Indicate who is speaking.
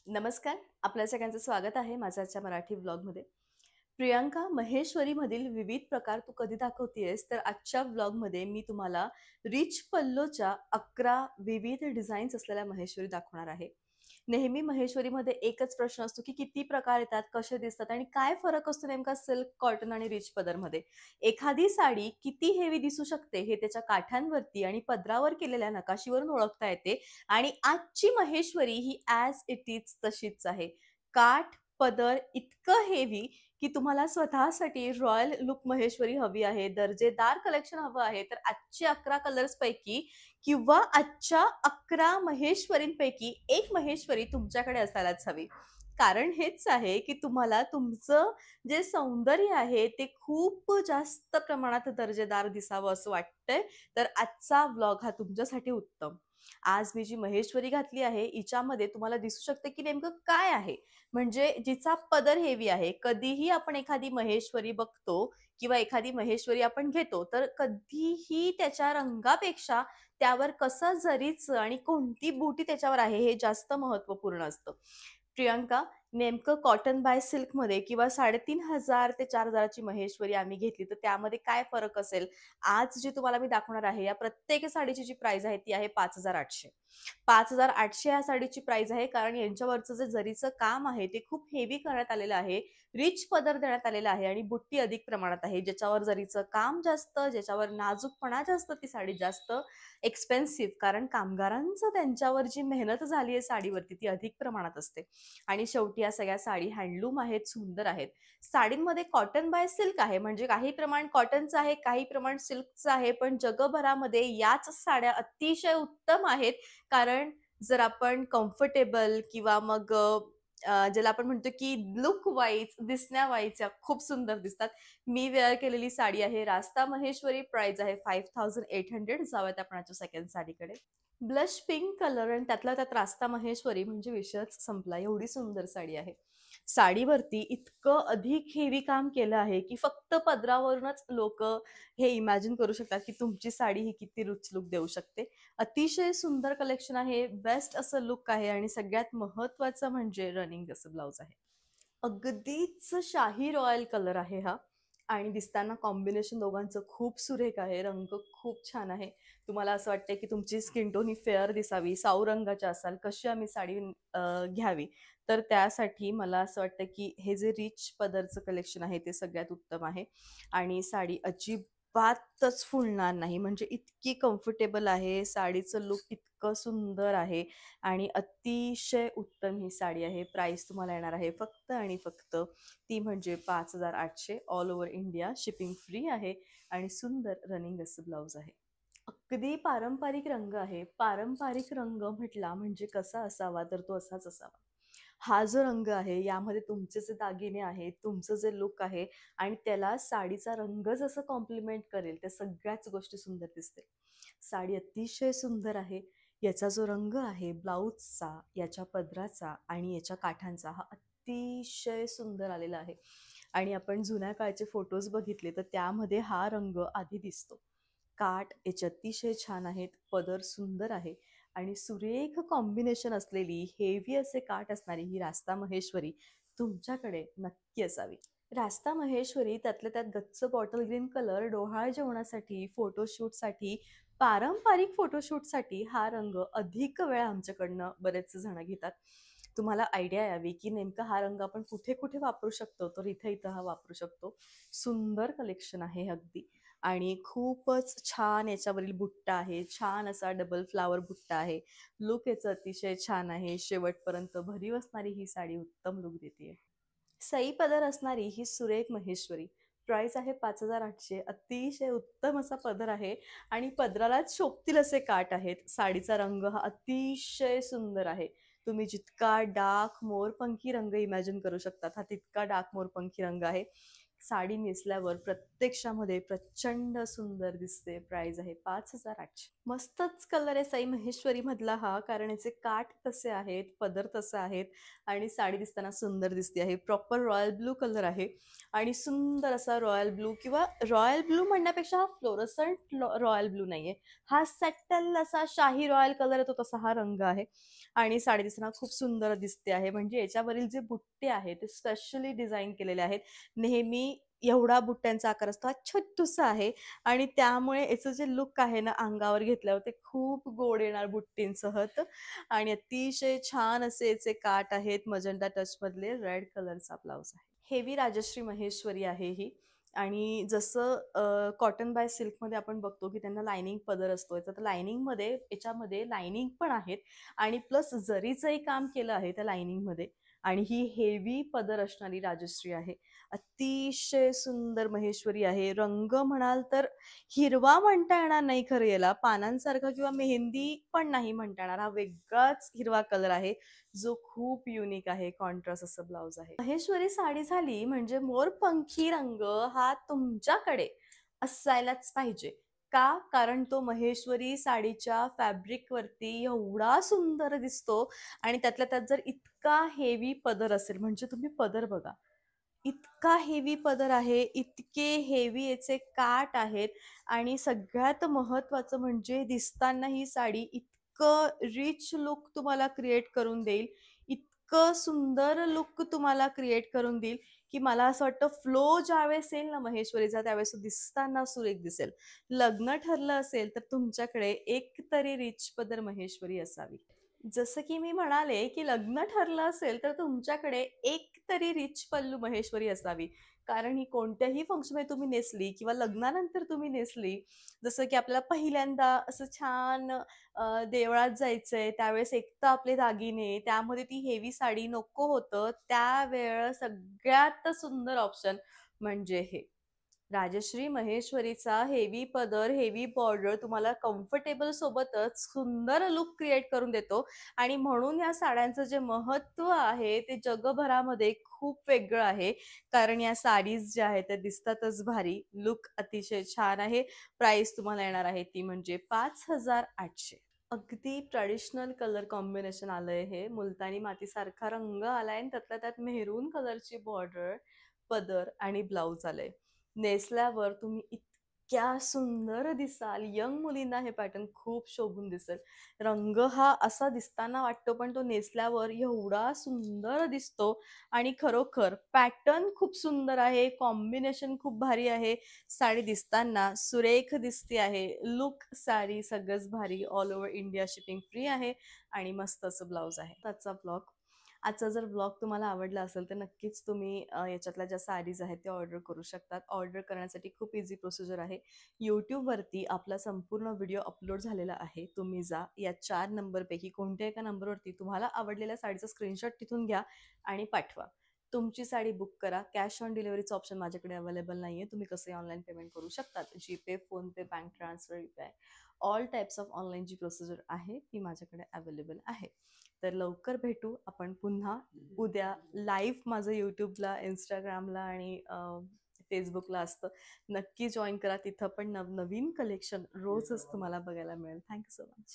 Speaker 1: नमस्कार. आपल्या सगळ्यांचं स्वागत आहे माझ्या आजच्या मराठी व्लॉगमध्ये. प्रियांका महेश्वरीमधील विविध प्रकार तू कधी दाखवतेयस? तर आजच्या व्लॉगमध्ये मी तुम्हाला रिच पल्लोच्या 11 विविध डिझाईन्स असलेल्या महेश्वरी दाखवणार आहे. नेहमी महेश्वरीमध्ये एकच प्रश्न असतो, की किती प्रकार येतात, कसे दिसतात आणि काय फरक असतो नेमका सिल्क, कॉटन आणि रिच पदरमध्ये. एखादी साडी किती हेवी दिसू शकते हे त्याच्या काठांवरती आणि पदरावर केलेल्या नकाशीवरून ओळखता येते आणि आजची महेश्वरी ही ॲज इट इज तशीच आहे. काठ, पदर इतकं हेवी की तुम्हाला स्वतःसाठी रॉयल लुक महेश्वरी हवी आहे, दर्जेदार कलेक्शन हवं आहे, तर आजच्या 11 कलर्सपैकी किंवा आजच्या 11 महेश्वरींपैकी एक महेश्वरी तुमच्याकडे असायलाच हवी. कारण हेच आहे, की तुम्हाला तुमचं जे सौंदर्य आहे ते खूप जास्त प्रमाणात दर्जेदार दिसावं असं वाटतंय, तर आजचा व्लॉग हा तुमच्यासाठी उत्तम. आज मी जी महेश्वरी घातली आहे, हिच्यामध्ये तुम्हाला दिसू शकते, की नेमकं काय आहे. म्हणजे जिचा पदर हेवी आहे. कधीही आपण एखादी महेश्वरी बघतो किंवा एखादी महेश्वरी आपण घेतो, तर कधीही त्याच्या रंगापेक्षा त्यावर कसं जरीचं आणि कोणती बुटी त्याच्यावर आहे, हे जास्त महत्त्वपूर्ण असतं. प्रियंका, नेमकं कॉटन बाय सिल्कमध्ये किंवा 3,500 ते 4,000 ची महेश्वरी आम्ही घेतली, तर त्यामध्ये काय फरक असेल? आज जी तुम्हाला मी दाखवणार आहे, या प्रत्येक साडीची जी प्राईस आहे, ती आहे 5,800. 5,800 ह्या साडीची प्राईस आहे, कारण यांच्यावरचं जे जरीचं काम आहे, ते खूप हेवी करण्यात आलेलं आहे. रिच पदर देण्यात आलेला आहे आणि बुट्टी अधिक प्रमाणात आहे. ज्याच्यावर जरीचं काम जास्त, ज्याच्यावर नाजूकपणा जास्त, ती साडी जास्त एक्सपेन्सिव्ह. कारण कामगारांचं त्यांच्यावर जी मेहनत झाली आहे साडीवरती, ती अधिक प्रमाणात असते. आणि शेवटी या सगळ्या साडी हँडलूम आहेत, सुंदर आहेत. साडींमध्ये कॉटन बाय सिल्क आहे, म्हणजे काही प्रमाण कॉटनचं आहे, काही प्रमाण सिल्कचं आहे. पण जगभरामध्ये याच साड्या अतिशय उत्तम आहेत. कारण जर आपण कम्फर्टेबल किंवा मग ज्याला आपण म्हणतो की लुक वाईज, दिसण्यावाईज या खूप सुंदर दिसतात. मी वेअर केलेली साडी आहे रास्ता महेश्वरी. प्राइस आहे 5800. जाऊयात आपण आजच्या सेकंड साडीकडे. ब्लश पिंक कलर आणि त्यातल्या त्यात रास्ता महेश्वरी म्हणजे विषयच संपला. एवढी सुंदर साडी आहे. साडीवरती इतकं अधिक हेवी काम केलं आहे, की फक्त पदरावरूनच लोकं हे इमॅजिन करू शकतात, की तुमची साडी ही किती रिच लूक देऊ शकते. अतिशय सुंदर कलेक्शन आहे, बेस्ट असं लूक आहे आणि सगळ्यात महत्त्वाचं म्हणजे रनिंग असं ब्लाउज आहे. अगदीच शाही रॉयल कलर आहे हा आणि दिसताना कॉम्बिनेशन दोघांचं खूप सुरेख आहे. रंग खूप छान आहे. तुम्हाला असं वाटतंय की तुमची स्किन टोन ही फेअर दिसावी, साऊ रंगाची असाल, कशी आम्ही साडी घ्यावी. तर त्यासाठी मला असं वाटतं की हे जे रिच पदरचं कलेक्शन आहे ते सगळ्यात उत्तम आहे आणि साडी अजिबातच फुलणार नाही. म्हणजे इतकी कम्फर्टेबल आहे. साडीचं लूक इतकं सुंदर आहे आणि अतिशय उत्तम ही साडी आहे. प्राईस तुम्हाला येणार आहे फक्त आणि फक्त ती म्हणजे 5,800. All over India shipping free आहे आणि सुंदर रनिंग असं ब्लाउज आहे. अगदी पारंपरिक रंग आहे. पारंपरिक रंग म्हटला म्हणजे कसा असावा, तर तो असाच असावा. हा जो रंग आहे, यामध्ये तुमचे जे दागिने आहेत, तुमचं जे लूक आहे आणि त्याला साडीचा रंग जसं कॉम्प्लिमेंट करेल, त्या सगळ्याच गोष्टी सुंदर दिसतील. साडी अतिशय सुंदर आहे. याचा जो रंग आहे ब्लाउजचा, याच्या पदराचा आणि याच्या काठांचा हा अतिशय सुंदर आलेला आहे. आणि आपण जुन्या काळचे फोटोज बघितले, तर त्यामध्ये हा रंग आधी दिसतो. काठ याचे अतिशय छान आहेत, पदर सुंदर आहे आणि सुरेख कॉम्बिनेशन असलेली हेवी असे काठ असणारी ही रास्ता महेश्वरी तुमच्याकडे नक्की असावी. रास्ता महेश्वरी त्यातल्या त्यात गच्च बॉटल ग्रीन कलर डोहाळ जेवणासाठी, फोटोशूटसाठी, पारंपरिक फोटोशूटसाठी हा रंग अधिक वेळा आमच्याकडनं बरेच जण घेतात. तुम्हाला आयडिया यावी की नेमका हा रंग आपण कुठे कुठे वापरू शकतो, तर इथे इथं हा वापरू शकतो. सुंदर कलेक्शन आहे अगदी आणि खूपच छान याच्यावरील बुट्टा आहे. छान असा डबल फ्लावर बुट्टा आहे. लूक याचं अतिशय छान आहे. शेवटपर्यंत भरीव असणारी ही साडी उत्तम लूक देते. सई पदर असणारी ही सुरेख महेश्वरी. प्राइस आहे 5,800. अतिशय उत्तम असा पदर आहे आणि पदरालाच शोभतील असे काठ आहेत. साडीचा रंग हा अतिशय सुंदर आहे. तुम्ही जितका डार्क मोरपंखी रंग इमॅजिन करू शकतात, हा तितका डार्क मोरपंखी रंग आहे. साडी नेसल्यावर प्रत्यक्षामध्ये प्रचंड सुंदर दिसते. प्राइस आहे 5,800. मस्तच कलर आहे साई महेश्वरी मधला हा, कारण याचे काठ तसे आहेत, पदर तसे आहेत आणि साडी दिसताना सुंदर दिसते आहे. प्रॉपर रॉयल ब्लू कलर आहे आणि सुंदर असा रॉयल ब्लू, किंवा रॉयल ब्लू म्हणण्यापेक्षा हा फ्लोरसंट रॉयल ब्लू नाहीये, हा सॅटल असा शाही रॉयल कलर येतो तसा हा रंग आहे. आणि साडी दिसताना खूप सुंदर दिसते आहे. म्हणजे याच्यावरील जे बुट्टे आहेत ते स्पेशली डिझाईन केलेले आहेत. नेहमी एवढा बुट्ट्यांचा आकार असतो, हा छोटूसा आहे आणि त्यामुळे याचं जे लुक आहे ना अंगावर घेतल्यावर ते खूप गोड येणार बुट्टींसह. आणि अतिशय छान असे याचे काठ आहेत, मजंटा टच मधले, रेड कलरचा ब्लाउज आहे. हेवी राजश्री महेश्वरी आहे ही. आणि जसं कॉटन बाय सिल्कमध्ये आपण बघतो की त्यांना लाइनिंग पदर असतो, याचा तर लाइनिंगमध्ये याच्यामध्ये लाइनिंग पण आहेत आणि प्लस जरीचंही काम केलं आहे त्या लाइनिंगमध्ये. आणि ही हेवी पदर असणारी राजश्री आहे. अतिशय सुंदर महेश्वरी आहे. रंग म्हणाल तर हिरवा म्हणता येणार नाही खरं याला, पानांसारखा किंवा मेहंदी पण नाही म्हणता येणार, हा वेगळाच हिरवा कलर आहे जो खूप युनिक आहे. कॉन्ट्रास्ट असं ब्लाउज आहे. महेश्वरी साडी झाली म्हणजे मोरपंखी रंग हा तुमच्याकडे असायलाच पाहिजे. का? कारण तो महेश्वरी साडीच्या फॅब्रिक वरती एवढा सुंदर दिसतो आणि त्यातल्या त्यात जर इतका हेवी पदर असेल, म्हणजे तुम्ही पदर बघा, इतका हेवी पदर आहे, इतके हेवी याचे काठ आहेत आणि सगळ्यात महत्वाचं म्हणजे दिसताना ही साडी इतकं रिच लुक तुम्हाला क्रिएट करून देईल, इतकं सुंदर लुक तुम्हाला क्रिएट करून देईल की मला असं वाटतं फ्लो ज्यावेळेस येईल ना महेश्वरीचा त्यावेळेस तो दिसताना सुरेख दिसेल. लग्न ठरलं असेल तर तुमच्याकडे एक तरी रिच पदर महेश्वरी असावी. जसं की मी म्हणाले, की लग्न ठरलं असेल तर तुमच्याकडे एक तरी रिच पल्लू महेश्वरी असावी. कारण ही कोणत्याही फंक्शनमध्ये तुम्ही नेसली किंवा लग्नानंतर तुम्ही नेसली, जसं की आपल्याला पहिल्यांदा असं छान देवळात जायचंय, त्यावेळेस एक तर आपले दागिने, त्यामध्ये ती हेवी साडी नको होतं, त्यावेळेस सगळ्यात सुंदर ऑप्शन म्हणजे हे. राजश्री महेश्वरीचा हेवी पदर, हेवी बॉर्डर तुम्हाला कम्फर्टेबल सोबतच सुंदर लुक क्रिएट करून देतो आणि म्हणून या साड्यांचं जे महत्त्व आहे ते जगभरामध्ये खूप वेगळं आहे. कारण या साडीज ज्या आहेत त्या दिसतातच भारी, लुक अतिशय छान आहे. प्राइस तुम्हाला येणार आहे ती म्हणजे 5,800. अगदी ट्रेडिशनल कलर कॉम्बिनेशन आलंय हे. मुलतानी मातीसारखा रंग आलाय आणि त्यातल्या त्यात मेहरून कलरची बॉर्डर, पदर आणि ब्लाउज आलंय. नेसल्यावर तुम्ही इतक्या सुंदर दिसाल, यंग मुलींना हे पॅटर्न खूप शोभून दिसेल. रंग हा असा दिसताना वाटतो पण तो नेसल्यावर एवढा सुंदर दिसतो आणि खरोखर पॅटर्न खूप सुंदर आहे, कॉम्बिनेशन खूप भारी आहे. साडी दिसताना सुरेख दिसते आहे. लुक साडी सगळंच भारी. All over India shipping free आहे आणि मस्त असं ब्लाउज आहे. त्याचा ब्लॉग, आजचा जर ब्लॉग तुम्हाला आवडला असेल तर नक्कीच तुम्ही याच्यातल्या ज्या साडीज आहेत त्या ऑर्डर करू शकतात. ऑर्डर करण्यासाठी खूप इझी प्रोसिजर आहे. यूट्यूबवरती आपला संपूर्ण व्हिडिओ अपलोड झालेला आहे. तुम्ही जा, या 4 नंबरपैकी कोणत्या एका नंबरवरती तुम्हाला आवडलेल्या साडीचा स्क्रीनशॉट तिथून घ्या आणि पाठवा. तुमची साडी बुक करा. कॅश ऑन डिलिव्हरीचं ऑप्शन माझ्याकडे अवेलेबल नाही आहे. तुम्ही कसंही ऑनलाईन पेमेंट करू शकतात. GPay, PhonePe, bank transfer, UPI, all types of online जी प्रोसिजर आहे ती माझ्याकडे अवेलेबल आहे. तर लवकर भेटू आपण पुन्हा उद्या लाईव्ह. माझं यूट्यूबला, इंस्टाग्रामला आणि फेसबुकला असतं. नक्की जॉईन करा. तिथं पण नवनवीन कलेक्शन रोजच तुम्हाला बघायला मिळेल. Thank you so much.